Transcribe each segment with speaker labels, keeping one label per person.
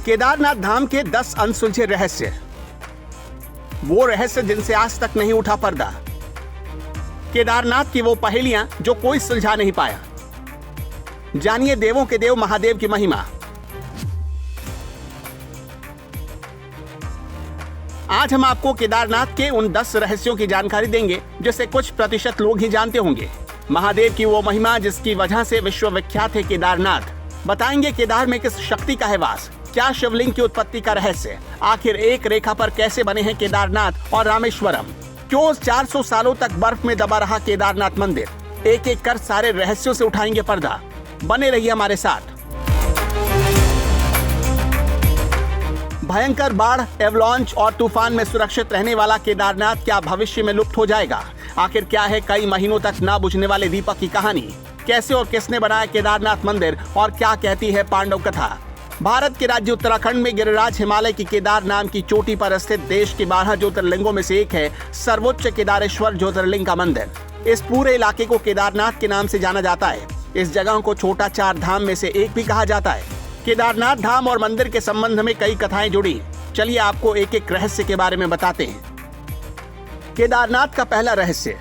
Speaker 1: केदारनाथ धाम के 10 अनसुलझे रहस्य, वो रहस्य जिनसे आज तक नहीं उठा पर्दा। केदारनाथ की वो पहेलियां जो कोई सुलझा नहीं पाया। जानिए देवों के देव महादेव की महिमा। आज हम आपको केदारनाथ के उन 10 रहस्यों की जानकारी देंगे जिसे कुछ प्रतिशत लोग ही जानते होंगे। महादेव की वो महिमा जिसकी वजह से विश्वविख्यात है केदारनाथ। बताएंगे केदार में किस शक्ति का है वास, क्या शिवलिंग की उत्पत्ति का रहस्य, आखिर एक रेखा पर कैसे बने हैं केदारनाथ और रामेश्वरम, क्यों 400 सालों तक बर्फ में दबा रहा केदारनाथ मंदिर। एक एक कर सारे रहस्यों से उठाएंगे पर्दा। बने रहिए हमारे साथ। भयंकर बाढ़, एवलांच और तूफान में सुरक्षित रहने वाला केदारनाथ क्या भविष्य में लुप्त हो जाएगा? आखिर क्या है कई महीनों तक ना बुझने वाले दीपक की कहानी? कैसे और किसने बनाया केदारनाथ मंदिर और क्या कहती है पांडव कथा? भारत के राज्य उत्तराखंड में गिरिराज हिमालय की केदार नाम की चोटी पर स्थित देश के 12 ज्योतिर्लिंगों में से एक है सर्वोच्च केदारेश्वर ज्योतिर्लिंग का मंदिर। इस पूरे इलाके को केदारनाथ के नाम से जाना जाता है। इस जगह को छोटा 4 धाम में से एक भी कहा जाता है। केदारनाथ धाम और मंदिर के संबंध में कई कथाएं जुड़ी। चलिए आपको एक एक रहस्य के बारे में बताते हैं। केदारनाथ का पहला रहस्य।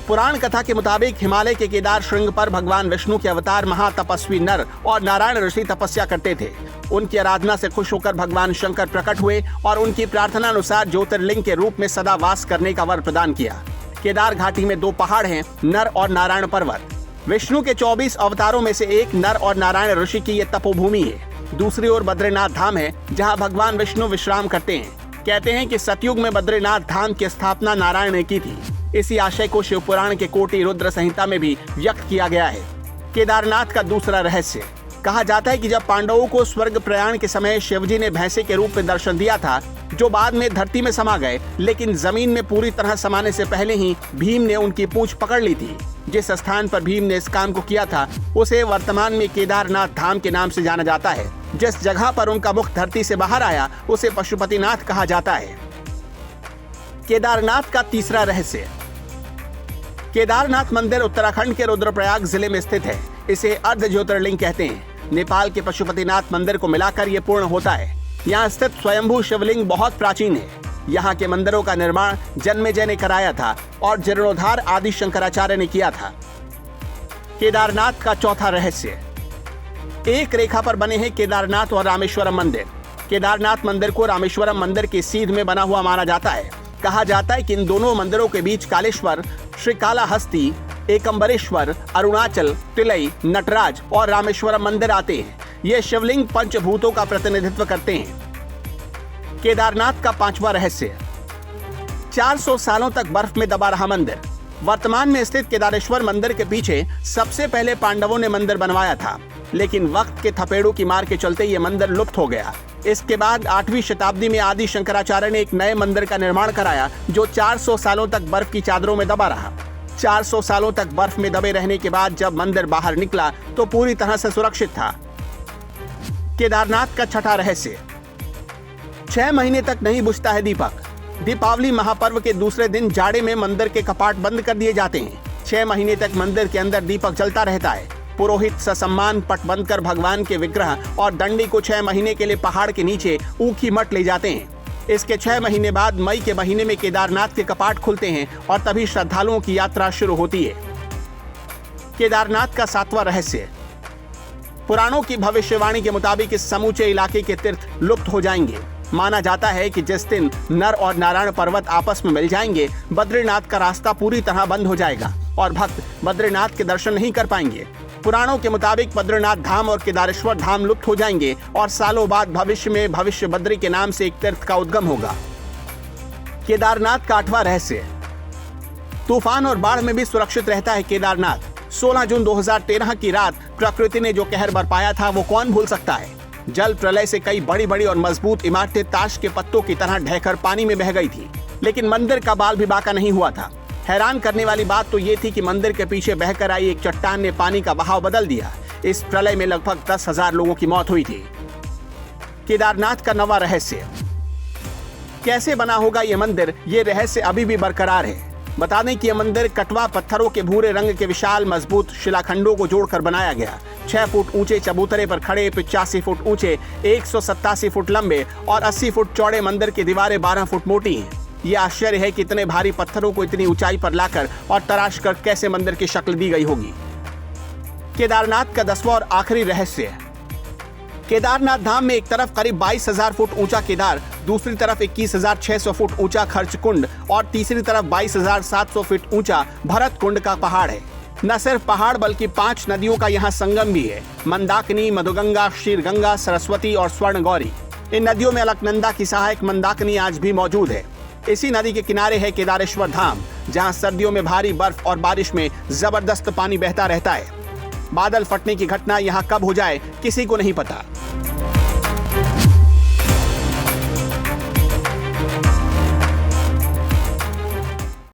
Speaker 1: पुराण कथा के मुताबिक हिमालय के केदार श्रृंग पर भगवान विष्णु के अवतार महातपस्वी नर और नारायण ऋषि तपस्या करते थे। उनकी आराधना से खुश होकर भगवान शंकर प्रकट हुए और उनकी प्रार्थना अनुसार ज्योतिर्लिंग के रूप में सदा वास करने का वर प्रदान किया। केदार घाटी में 2 पहाड़ हैं, नर और नारायण पर्वत। विष्णु के 24 अवतारों में से एक नर और नारायण ऋषि की ये तपोभूमि है। दूसरी ओर बद्रीनाथ धाम है जहाँ भगवान विष्णु विश्राम करते हैं। कहते हैं कि सतयुग में बद्रीनाथ धाम की स्थापना नारायण ने की थी। इसी आशय को शिव पुराण के कोटि रुद्र संहिता में भी व्यक्त किया गया है। केदारनाथ का दूसरा रहस्य। कहा जाता है कि जब पांडवों को स्वर्ग प्रयाण के समय शिवजी ने भैंसे के रूप में दर्शन दिया था, जो बाद में धरती में समा गए, लेकिन जमीन में पूरी तरह समाने से पहले ही भीम ने उनकी पूंछ पकड़ ली थी। जिस स्थान पर भीम ने इस काम को किया था उसे वर्तमान में केदारनाथ धाम के नाम से जाना जाता है। जिस जगह पर उनका मुख धरती से बाहर आया उसे पशुपतिनाथ कहा जाता है। केदारनाथ का तीसरा रहस्य। केदारनाथ मंदिर उत्तराखंड के रुद्रप्रयाग जिले में स्थित है। इसे अर्ध ज्योतिर्लिंग कहते हैं। नेपाल के पशुपतिनाथ मंदिर को मिलाकर ये पूर्ण होता है। यहाँ स्थित स्वयंभू शिवलिंग बहुत प्राचीन है। यहाँ के मंदिरों का निर्माण जन्मेजय ने कराया था और जीर्णोद्धार आदि शंकराचार्य ने किया था। केदारनाथ का चौथा रहस्य। एक रेखा पर बने हैं केदारनाथ और रामेश्वरम मंदिर। केदारनाथ मंदिर को रामेश्वरम मंदिर के सीध में बना हुआ माना जाता है। कहा जाता है कि इन दोनों मंदिरों के बीच कालेश्वर, श्रीकालाहस्ती, एकम्बरेश्वर, अरुणाचल, तिलई, नटराज और रामेश्वरम मंदिर आते हैं। ये शिवलिंग पंचभूतों का प्रतिनिधित्व करते हैं। केदारनाथ का पांचवा रहस्य। 400 सालों तक बर्फ में दबा रहा मंदिर। वर्तमान में स्थित केदारेश्वर मंदिर के पीछे सबसे पहले पांडवों ने मंदिर बनवाया था, लेकिन वक्त के थपेड़ों की मार के चलते ये मंदिर लुप्त हो गया। इसके बाद 8वीं शताब्दी में आदि शंकराचार्य ने एक नए मंदिर का निर्माण कराया जो 400 सालों तक बर्फ की चादरों में दबा रहा। 400 सालों तक बर्फ में दबे रहने के बाद जब मंदिर बाहर निकला तो पूरी तरह से सुरक्षित था। केदारनाथ का छठा रहस्य। 6 महीने तक नहीं बुझता है दीपक। दीपावली महापर्व के दूसरे दिन जाड़े में मंदिर के कपाट बंद कर दिए जाते हैं। 6 महीने तक मंदिर के अंदर दीपक जलता रहता है। पुरोहित ससम्मान पट बंद कर भगवान के विग्रह और दंडी को 6 महीने के लिए पहाड़ के नीचे ऊखी मठ ले जाते हैं। इसके 6 महीने बाद मई के महीने में केदारनाथ के कपाट खुलते हैं और तभी श्रद्धालुओं की यात्रा शुरू होती है। केदारनाथ का 7वां रहस्य। पुराणों की भविष्यवाणी के मुताबिक इस समूचे इलाके के तीर्थ लुप्त हो जाएंगे। माना जाता है कि जिस दिन नर और नारायण पर्वत आपस में मिल जाएंगे, बद्रीनाथ का रास्ता पूरी तरह बंद हो जाएगा और भक्त बद्रीनाथ के दर्शन नहीं कर पाएंगे। पुराणों के मुताबिक बद्रीनाथ धाम और केदारेश्वर धाम लुप्त हो जाएंगे और सालों बाद भविष्य में भविष्य बद्री के नाम से एक तीर्थ का उद्गम होगा। केदारनाथ का 8वां रहस्य। तूफान और बाढ़ में भी सुरक्षित रहता है केदारनाथ। 16 जून 2013 की रात प्रकृति ने जो कहर बरपाया था वो कौन भूल सकता है। जल प्रलय से कई बड़ी बड़ी और मजबूत इमारतें ताश के पत्तों की तरह ढहकर पानी में बह गई थी, लेकिन मंदिर का बाल भी बाका नहीं हुआ था। हैरान करने वाली बात तो ये थी कि मंदिर के पीछे बहकर आई एक चट्टान ने पानी का बहाव बदल दिया। इस प्रलय में लगभग 10,000 लोगों की मौत हुई थी। केदारनाथ का 9वां रहस्य। कैसे बना होगा ये मंदिर, ये रहस्य अभी भी बरकरार है। बता दें कि यह मंदिर कटवा पत्थरों के भूरे रंग के विशाल मजबूत शिलाखंडों को जोड़कर बनाया गया। 6 फुट ऊंचे चबूतरे पर खड़े 85 फुट ऊंचे 187 फुट लंबे और 80 फुट चौड़े मंदिर की दीवारें 12 फुट मोटी हैं। यह आश्चर्य है कि इतने भारी पत्थरों को इतनी ऊंचाई पर लाकर और तराश कर कैसे मंदिर की शक्ल दी गई होगी। केदारनाथ का 10वां और आखिरी रहस्य। केदारनाथ धाम में एक तरफ करीब 22,000 फुट ऊंचा केदार, दूसरी तरफ 21,600 फुट ऊंचा खर्च कुंड और तीसरी तरफ 22,700 फीट ऊंचा भरत कुंड का पहाड़ है। न सिर्फ पहाड़ बल्कि 5 नदियों का यहाँ संगम भी है, मंदाकिनी, मधुगंगा, क्षीरगंगा, सरस्वती और स्वर्ण गौरी। इन नदियों में अलकनंदा की सहायक मंदाकिनी आज भी मौजूद है। इसी नदी के किनारे है केदारेश्वर धाम, जहाँ सर्दियों में भारी बर्फ और बारिश में जबरदस्त पानी बहता रहता है। बादल फटने की घटना यहाँ कब हो जाए किसी को नहीं पता।